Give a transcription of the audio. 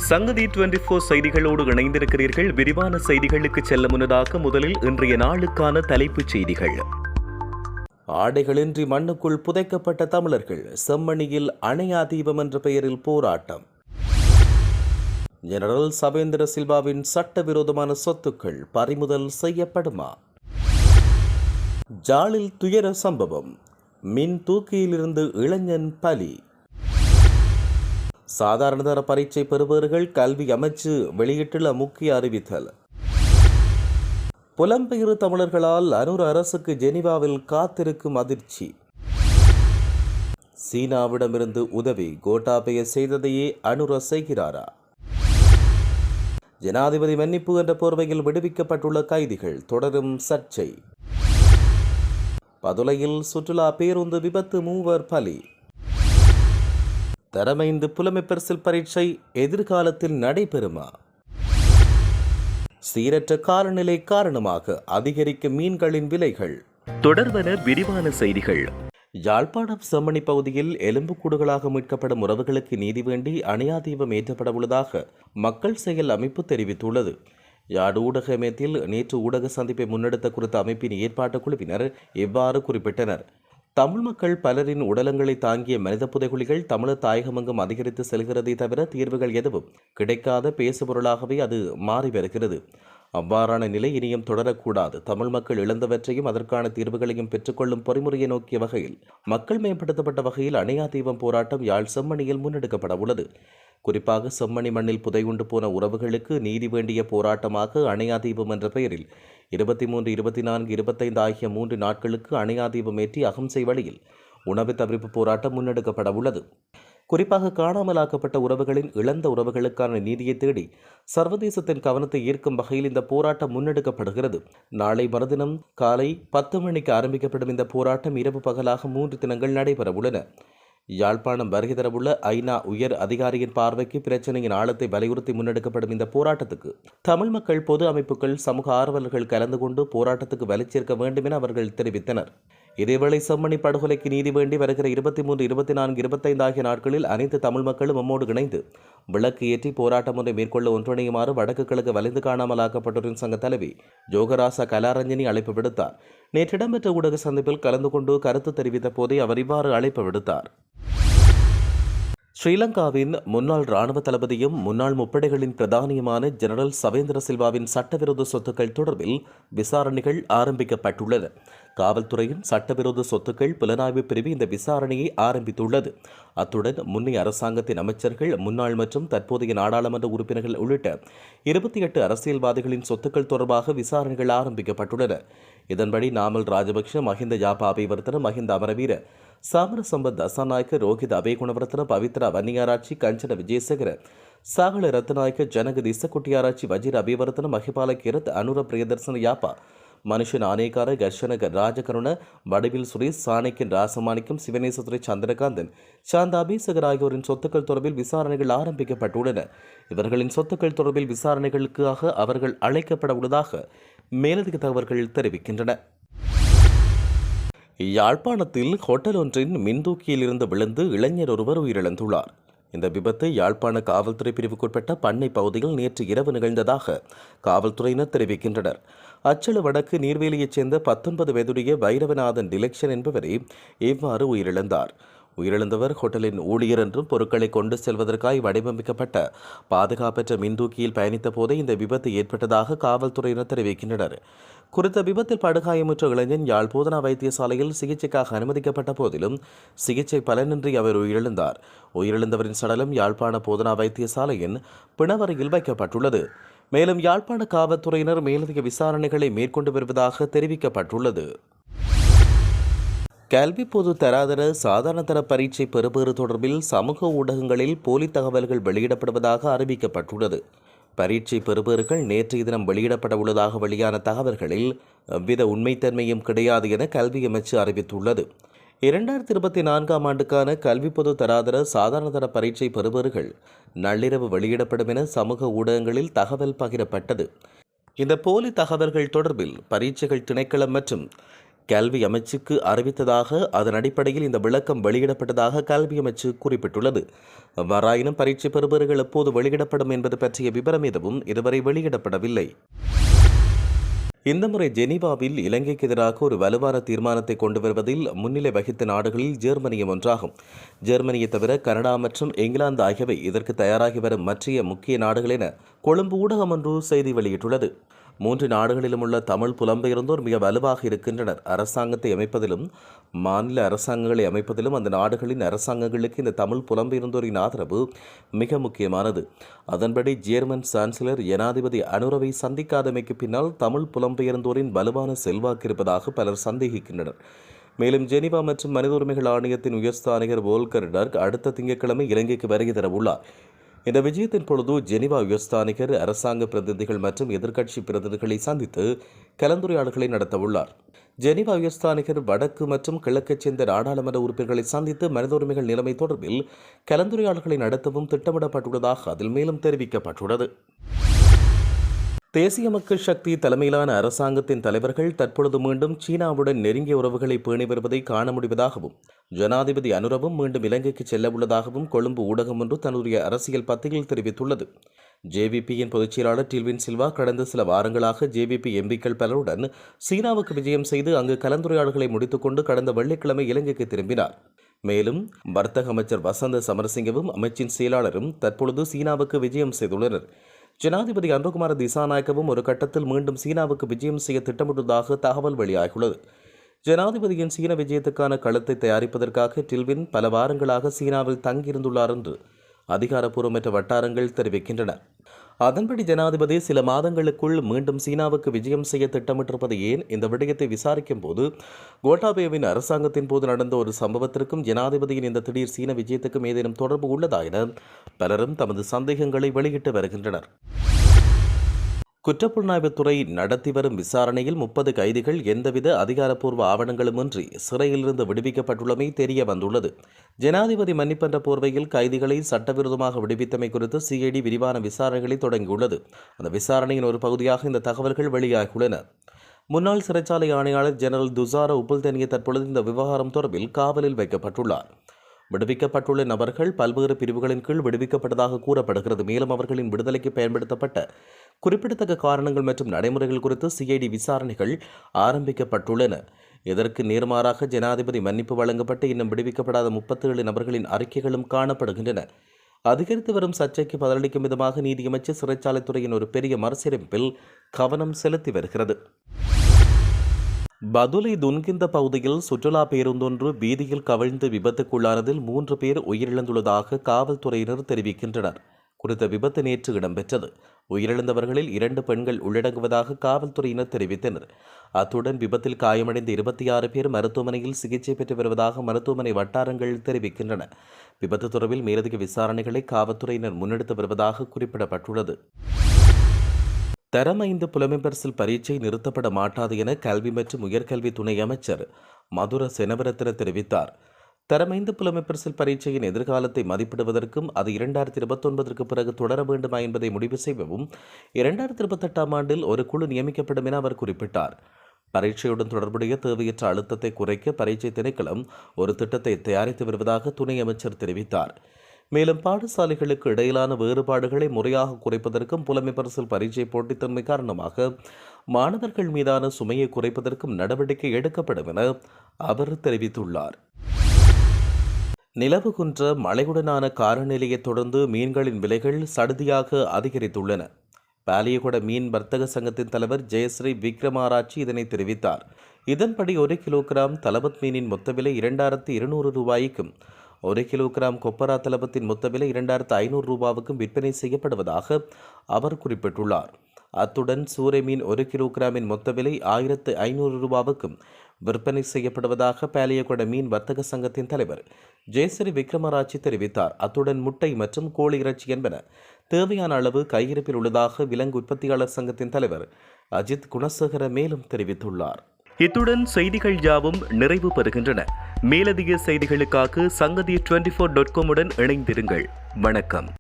சங்கதி 24 செய்திகளோடு இணைந்திருக்கிறீர்கள். விரிவான செய்திகளுக்கு செல்ல முன்னதாக முதலில் இன்றைய நாளுக்கான தலைப்புச் செய்திகள். ஆடைகளின்றி மண்ணுக்குள் புதைக்கப்பட்ட தமிழர்கள், செம்மணியில் அணையா தீபம் என்ற பெயரில் போராட்டம். ஜெனரல் சவேந்திர சில்வாவின் சட்டவிரோதமான சொத்துக்கள் பறிமுதல் செய்யப்படுமா? ஜாலில் துயர சம்பவம், மின் தூக்கியிலிருந்து இளைஞன் பலி. சாதாரண தர பரீட்சை பெறுபவர்கள் கல்வி அமைச்சு வெளியிட்டுள்ள முக்கிய அறிவித்தல். புலம்பெயர் தமிழர்களால் அனுர அரசுக்கு ஜெனீவாவில் காத்திருக்கும் அதிர்ச்சி. சீனாவிடமிருந்து உதவி கோட்டாபய செய்ததையே அனுர செய்கிறாரா? ஜனாதிபதி மன்னிப்பு என்ற போர்வையில் விடுவிக்கப்பட்டுள்ள கைதிகள் தொடரும் சர்ச்சை. பதுளையில் சுற்றுலா பேருந்து விபத்து, மூவர் பலி. தரமைந்து புலமை பரிசில் பரீட்சை எதிர்காலத்தில் நடைபெறுமா? சீரற்ற காலநிலை காரணமாக அதிகரிக்கும் மீன்களின் விலைகள். தொடர்வன விரிவான செய்திகள். யாழ்ப்பாணம் செம்மணி பகுதியில் எலும்புக்கூடுகளாக மீட்கப்படும் உறவுகளுக்கு நீதி வேண்டி அணையா தீபம் ஏற்றப்பட உள்ளதாக மக்கள் செயல் அமைப்பு தெரிவித்துள்ளது. யாழ் ஊடக அமையத்தில் நேற்று ஊடக சந்திப்பை முன்னெடுத்த குறித்த அமைப்பின் ஏற்பாட்டு குழுவினர் இவ்வாறு குறிப்பிட்டனர். தமிழ் மக்கள் பலரின் உடலங்களை தாங்கிய மனித புதைகுழிகள் தமிழர் தாயகமெங்கும் அதிகரித்து செல்கிறதை தவிர தீர்வுகள் எதுவும் கிடைக்காத பேசுபொருளாகவே அது மாறி வருகிறது. அவ்வாறான நிலை இனியும் தொடரக்கூடாது. தமிழ் மக்கள் இழந்தவற்றையும் அதற்கான தீர்வுகளையும் பெற்றுக்கொள்ளும் பொறிமுறையை நோக்கிய வகையில் மக்கள் மேம்படுத்தப்பட்ட வகையில் அணையா தீபம் போராட்டம் யாழ் செம்மணியில் முன்னெடுக்கப்பட உள்ளது. குறிப்பாக செம்மணி மண்ணில் புதையுண்டு போன உறவுகளுக்கு நீதி வேண்டிய போராட்டமாக அணையா தீபம் என்ற பெயரில் 23, 24, 25 ஆகிய 3 நாட்களுக்கு அணையா தீபம் ஏற்றி அகம்சை வழியில் உணவு தவிர்ப்பு போராட்டம் முன்னெடுக்கப்பட உள்ளது. குறிப்பாக காணாமலாக்கப்பட்ட உறவுகளின் இழந்த உறவுகளுக்கான நீதியை தேடி சர்வதேசத்தின் கவனத்தை ஈர்க்கும் வகையில் இந்த போராட்டம் முன்னெடுக்கப்படுகிறது. நாளை மறுதினம் காலை 10 மணிக்கு ஆரம்பிக்கப்படும் இந்த போராட்டம் இரவு பகலாக 3 தினங்கள் நடைபெற உள்ளன. யாழ்ப்பாணம் வருகை தரவுள்ள ஐநா உயர் அதிகாரியின் பார்வைக்கு பிரச்சனையின் ஆழத்தை வலியுறுத்தி முன்னெடுக்கப்படும் இந்த போராட்டத்துக்கு தமிழ் மக்கள், பொது அமைப்புகள், சமூக ஆர்வலர்கள் கலந்து கொண்டு போராட்டத்துக்கு வலிச்சேர்க்க வேண்டும் என அவர்கள் தெரிவித்தனர். இதேவேளை செம்மணி படுகொலைக்கு நீதி வேண்டி வருகிற 23, 24, 25 ஆகிய நாட்களில் அனைத்து தமிழ் மக்களும் நம்மோடு இணைந்து விளக்கு ஏற்றி போராட்டம் ஒன்றை மேற்கொள்ள ஒன்றிணையுமாறு வடக்கு கிழக்கு வலிந்து காணாமலாக்கப்பட்டோரின் சங்க தலைவி ஜோகராசா கலாரஞ்சனி அழைப்பு விடுத்தார். நேற்று இடம்பெற்ற ஊடக சந்திப்பில் கலந்து கொண்டு கருத்து தெரிவித்த போதே அவர் இவ்வாறு அழைப்பு விடுத்தார். ஸ்ரீலங்காவின் முன்னாள் இராணுவ தளபதியும் முன்னாள் முப்படைகளின் பிரதானியுமான ஜெனரல் சவேந்திர சில்வாவின் சட்டவிரோத சொத்துக்கள் தொடர்பில் விசாரணைகள் ஆரம்பிக்கப்பட்டுள்ளன. காவல்துறையின் சட்டவிரோத சொத்துக்கள் புலனாய்வு பிரிவு இந்த விசாரணையை ஆரம்பித்துள்ளது. அத்துடன் முன்னைய அரசாங்கத்தின் அமைச்சர்கள், முன்னாள் மற்றும் தற்போதைய நாடாளுமன்ற உறுப்பினர்கள் உள்ளிட்ட 28 அரசியல்வாதிகளின் சொத்துக்கள் தொடர்பாக விசாரணைகள் ஆரம்பிக்கப்பட்டுள்ளன. இதன்படி நாமல் ராஜபக்ஷ, மஹிந்த யாப்பா அபேவர்த்தன, மஹிந்த அமரவீர, சாமர சம்பத் தசாநாயக்க, ரோஹித் அபேகுணவர்த்தன, பவித்ரா வன்னியாராட்சி, கஞ்சன விஜயசேகர, சாகல ரத்நாயக்க, ஜனக திசக்குட்டியாராட்சி, வஜீர் அபேவர்த்தன, மஹிபால கிரத், அனுர பிரியதர்சன யாப்பா, மனுஷன் ஆனேகார, கர்ஷன ராஜகருண, வடிவில் சுரேஷ், சாணக்கியன் ராசமாணிக்கம், சிவனேசதுரை சந்திரகாந்தன், சாந்த அபேசகர் ஆகியோரின் சொத்துக்கள் தொடர்பில் விசாரணைகள் ஆரம்பிக்கப்பட்டுள்ளன. இவர்களின் சொத்துக்கள் தொடர்பில் விசாரணைகளுக்காக அவர்கள் அழைக்கப்பட உள்ளதாக மேலதிக தகவல்கள் தெரிவிக்கின்றன. யாழ்ப்பாணத்தில் ஹோட்டல் ஒன்றின் மின்தூக்கியில் இருந்து விழுந்து இளைஞர் ஒருவர் உயிரிழந்துள்ளார். இந்த விபத்து யாழ்ப்பாண காவல்துறை பிரிவுக்குட்பட்ட பண்ணை பகுதியில் நேற்று இரவு நிகழ்ந்ததாக காவல்துறையினர் தெரிவிக்கின்றனர். அச்சல வடக்கு நீர்வேலியைச் சேர்ந்த 19 வயதுடைய வைரவநாதன் டிலெக்ஷன் என்பவரே இவ்வாறு உயிரிழந்தார். உயிரிழந்தவர் ஹோட்டலின் ஊழியர் என்றும் பொருட்களை கொண்டு செல்வதற்காக வடிவமைக்கப்பட்ட பாதுகாப்பற்ற மின்தூக்கியில் பயணித்த போதே இந்த விபத்து ஏற்பட்டதாக காவல்துறையினர் தெரிவிக்கின்றனர். குறித்த விபத்தில் படுகாயமுற்ற இளைஞன் யாழ் போதனா வைத்தியசாலையில் சிகிச்சைக்காக அனுமதிக்கப்பட்ட போதிலும் சிகிச்சை பலனின்றி அவர் உயிரிழந்தார். உயிரிழந்தவரின் சடலம் யாழ்ப்பாண போதனா வைத்தியசாலையின் பிணவரையில் வைக்கப்பட்டுள்ளது. மேலும் யாழ்ப்பாண காவல்துறையினர் மேலதிக விசாரணைகளை மேற்கொண்டு வருவதாக தெரிவிக்கப்பட்டுள்ளது. கல்வி பொது தராதர சாதாரண தர பரீட்சை பெறுபேறு தொடர்பில் சமூக ஊடகங்களில் போலி தகவல்கள் வெளியிடப்படுவதாக அறிவிக்கப்பட்டுள்ளது. பரீட்சை பெறுபேறுகள் நேற்றைய தினம் வெளியிடப்பட உள்ளதாக வெளியான தகவல்களில் எவ்வித உண்மைத்தன்மையும் கிடையாது என கல்வி அமைச்சு அறிவித்துள்ளது. 2024ஆம் ஆண்டுக்கான கல்வி பொது தராதர சாதாரண தர பரீட்சை பெறுபேறுகள் நள்ளிரவு வெளியிடப்படும் என சமூக ஊடகங்களில் தகவல் பகிரப்பட்டது. இந்த போலி தகவல்கள் தொடர்பில் பரீட்சைகள் திணைக்களம் மற்றும் கல்வி அமைச்சுக்கு அறிவித்ததாக அதன் அடிப்படையில் இந்த விளக்கம் வெளியிடப்பட்டதாக கல்வி அமைச்சு குறிப்பிட்டுள்ளது. எவ்வாறாயினும் பரீட்சை பெறுபவர்கள் எப்போது வெளியிடப்படும் என்பது பற்றிய விவரம் எதுவும் இதுவரை வெளியிடப்படவில்லை. இந்த முறை ஜெனீவாவில் இலங்கைக்கு எதிராக ஒரு வலுவான தீர்மானத்தை கொண்டு வருவதில் முன்னிலை வகித்த நாடுகளில் ஜெர்மனியும் ஒன்றாகும். ஜெர்மனியை தவிர கனடா மற்றும் இங்கிலாந்து ஆகியவை இதற்கு தயாராகி வரும் மற்ற முக்கிய நாடுகள் என கொழும்பு ஊடகம் ஒன்று செய்தி வெளியிட்டுள்ளது. 3 நாடுகளிலும் உள்ள தமிழ் புலம்பெயர்ந்தோர் மிக வலுவாக இருக்கின்றனர். அரசாங்கத்தை அமைப்பதிலும் மாநில அரசாங்கங்களை அமைப்பதிலும் அந்த நாடுகளின் அரசாங்கங்களுக்கு இந்த தமிழ் புலம்பெயர்ந்தோரின் ஆதரவு மிக முக்கியமானது. அதன்படி ஜேர்மன் சான்சலர் ஜனாதிபதி அனுரவை சந்திக்காதமைக்கு பின்னால் தமிழ் புலம்பெயர்ந்தோரின் வலுவான செல்வாக்கு இருப்பதாக பலர் சந்தேகிக்கின்றனர். மேலும் ஜெனீவா மற்றும் மனித உரிமைகள் ஆணையத்தின் உயர்ஸ்தானிகர் வோல்கர் டர்க் அடுத்த திங்கட்கிழமை இலங்கைக்கு வருகை தரவுள்ளார். இந்த விஜயத்தின் பொழுது ஜெனீவா உயர்ஸ்தானிகர் அரசாங்க பிரதிநிதிகள் மற்றும் எதிர்க்கட்சி பிரதிநிதிகளை சந்தித்து கலந்துரையாடல்களை நடத்தவுள்ளார். ஜெனீவா உயர்ஸ்தானிகர் வடக்கு மற்றும் கிழக்கைச் சேர்ந்த நாடாளுமன்ற உறுப்பினர்களை சந்தித்து மனித உரிமைகள் நிலைமை தொடர்பில் கலந்துரையாடல்களை நடத்தவும் திட்டமிடப்பட்டுள்ளதாக அதில் மேலும் தெரிவிக்கப்பட்டுள்ளது. தேசிய மக்கள் சக்தி தலைமையிலான அரசாங்கத்தின் தலைவர்கள் தற்பொழுது மீண்டும் சீனாவுடன் நெருங்கிய உறவுகளை பேணி வருவதை காண முடிவதாகவும் ஜனாதிபதி அனுரவும் மீண்டும் இலங்கைக்கு செல்ல உள்ளதாகவும் கொழும்பு ஊடகம் ஒன்று தன்னுடைய அரசியல் பத்தியில் தெரிவித்துள்ளது. ஜேவிபியின் பொதுச் செயலாளர் டில்வின் சில்வா கடந்த சில வாரங்களாக ஜேவிபி எம்பிக்கள் பலருடன் சீனாவுக்கு விஜயம் செய்து அங்கு கலந்துரையாடல்களை முடித்துக்கொண்டு கடந்த வெள்ளிக்கிழமை இலங்கைக்கு திரும்பினார். மேலும் வர்த்தக அமைச்சர் வசந்த சமரசிங்கவும் அமைச்சின் செயலாளரும் தற்பொழுது சீனாவுக்கு விஜயம் செய்துள்ளனர். ஜனாதிபதி அன்புகுமார திசாநாயக்கவும் ஒரு கட்டத்தில் மீண்டும் சீனாவுக்கு விஜயம் செய்ய திட்டமிட்டுள்ளதாக தகவல் வெளியாகியுள்ளது. ஜனாதிபதியின் சீன விஜயத்துக்கான களத்தை தயாரிப்பதற்காக டில்வின் பல வாரங்களாக சீனாவில் தங்கியிருந்துள்ளார் என்று அதிகாரப்பூர்வமற்ற வட்டாரங்கள் தெரிவிக்கின்றன. அதன்படி ஜனாதிபதி சில மாதங்களுக்குள் மீண்டும் சீனாவுக்கு விஜயம் செய்ய திட்டமிட்டிருப்பது ஏன்? இந்த விடயத்தை விசாரிக்கும் போது கோட்டாபயவின் அரசாங்கத்தின் போது நடந்த ஒரு சம்பவத்திற்கும் ஜனாதிபதியின் இந்த திடீர் சீன விஜயத்துக்கும் ஏதேனும் தொடர்பு உள்ளதா என பலரும் தமது சந்தேகங்களை வெளியிட்டு வருகின்றனர். குற்றப்புலனாய்வுத்துறை நடத்தி வரும் விசாரணையில் 30 கைதிகள் எந்தவித அதிகாரப்பூர்வ ஆவணங்களுமின்றி சிறையிலிருந்து விடுவிக்கப்பட்டுள்ளமை தெரிய வந்துள்ளது. ஜனாதிபதி மன்னிப்பென்ற போர்வையில் கைதிகளை சட்டவிரோதமாக விடுவித்தமை குறித்து சிஐடி விரிவான விசாரணைகளை தொடங்கியுள்ளது. அந்த விசாரணையின் ஒரு பகுதியாக இந்த தகவல்கள் வெளியாகியுள்ளன. முன்னாள் சிறைச்சாலை ஆணையாளர் ஜெனரல் துசார உப்புல்தனிய தற்பொழுது இந்த விவகாரம் தொடர்பில் காவலில் வைக்கப்பட்டுள்ளார். விடுவிக்கப்பட்டுள்ள நபர்கள் பல்வேறு பிரிவுகளின் கீழ் விடுவிக்கப்பட்டதாக கூறப்படுகிறது. மேலும் அவர்களின் விடுதலைக்கு பயன்படுத்தப்பட்ட குறிப்பிடத்தக்க காரணங்கள் மற்றும் நடைமுறைகள் குறித்து சிஐடி விசாரணைகள் ஆரம்பிக்கப்பட்டுள்ளன. இதற்கு நேர்மாறாக ஜனாதிபதி மன்னிப்பு வழங்கப்பட்டு இன்னும் விடுவிக்கப்படாத 37 நபர்களின் அறிக்கைகளும் காணப்படுகின்றன. அதிகரித்து வரும் சர்ச்சைக்கு பதிலளிக்கும் விதமாக நீதியமைச்சர் சிறைச்சாலைத்துறையின் ஒரு பெரிய மறுசீரமைப்பில் கவனம் செலுத்தி வருகிறது. பதுளை துன்கிந்த பகுதியில் சுற்றுலா பேருந்தொன்று வீதியில் கவிழ்ந்து விபத்துக்குள்ளானதில் 3 பேர் உயிரிழந்துள்ளதாக காவல்துறையினர் தெரிவிக்கின்றனர். குறித்த விபத்து நேற்று இடம்பெற்றது. உயிரிழந்தவர்களில் 2 பெண்கள் உள்ளடங்குவதாக காவல்துறையினர் தெரிவித்தனர். அத்துடன் விபத்தில் காயமடைந்த 26 பேர் மருத்துவமனையில் சிகிச்சை பெற்று வருவதாக மருத்துவமனை வட்டாரங்கள் தெரிவிக்கின்றன. விபத்து தொடர்பில் மேலதிக விசாரணைகளை காவல்துறையினர் முன்னெடுத்து வருவதாக குறிப்பிடப்பட்டுள்ளது. தரம் 5 புலமைப்பரிசில் பரீட்சை நிறுத்தப்பட மாட்டாது என கல்வி மற்றும் உயர்கல்வி துணை அமைச்சர் மதுர செனவரத்தின தெரிவித்தார். தரம் 5 புலமைப்பரிசில் பரீட்சையின் எதிர்காலத்தை மதிப்பிடுவதற்கும் அது 2029 பிறகு தொடர வேண்டுமா என்பதை முடிவு செய்யவும் 2028 ஆண்டில் ஒரு குழு நியமிக்கப்படும் என அவர் குறிப்பிட்டார். பரீட்சையுடன் தொடர்புடைய தேவையற்ற அழுத்தத்தை குறைக்க பரீட்சை திணைக்களம் ஒரு திட்டத்தை தயாரித்து வருவதாக துணை அமைச்சர் தெரிவித்தார். மேலும் பாடசாலைகளுக்கு இடையிலான வேறுபாடுகளை முறையாக குறைப்பதற்கும் புலமைப்பரிசில் பரீட்சை போட்டித்தன்மை காரணமாக மாணவர்கள் மீதான சுமையை குறைப்பதற்கும் நடவடிக்கை எடுக்கப்படும் என அவர் தெரிவித்துள்ளார். நிலவுகின்ற மழையுடனான காலநிலையை தொடர்ந்து மீன்களின் விலைகள் சடுதியாக அதிகரித்துள்ளன. பாலியகுட மீன் வர்த்தக சங்கத்தின் தலைவர் ஜெயஸ்ரீ விக்ரமாராட்சி இதனை தெரிவித்தார். இதன்படி 1 கிலோகிராம் தலபத் மீனின் மொத்த விலை 2200 ரூபாய்க்கும் 1 கிலோகிராம் கொப்பரா தலபத்தின் மொத்த விலை 2500 ரூபாவுக்கும் விற்பனை செய்யப்படுவதாக அவர் குறிப்பிட்டுள்ளார். அத்துடன் சூறை மீன் 1 கிலோகிராமின் மொத்த விலை 1500 ரூபாவுக்கும் விற்பனை செய்யப்படுவதாக பாலியகுட மீன் வர்த்தக சங்கத்தின் தலைவர் ஜெயஸ்ரீ விக்ரமராட்சி தெரிவித்தார். அத்துடன் முட்டை மற்றும் கோழி இறைச்சி என்பன தேவையான அளவு கையிருப்பில் உள்ளதாக விலங்கு உற்பத்தியாளர் சங்கத்தின் தலைவர் அஜித் குணசேகர மேலும் தெரிவித்துள்ளார். இத்துடன் செய்திகள் யாவும் நிறைவு பெறுகின்றன. மேலதிக செய்திகளுக்காக சங்கதி 24.com உடன் இணைந்திருங்கள். வணக்கம்.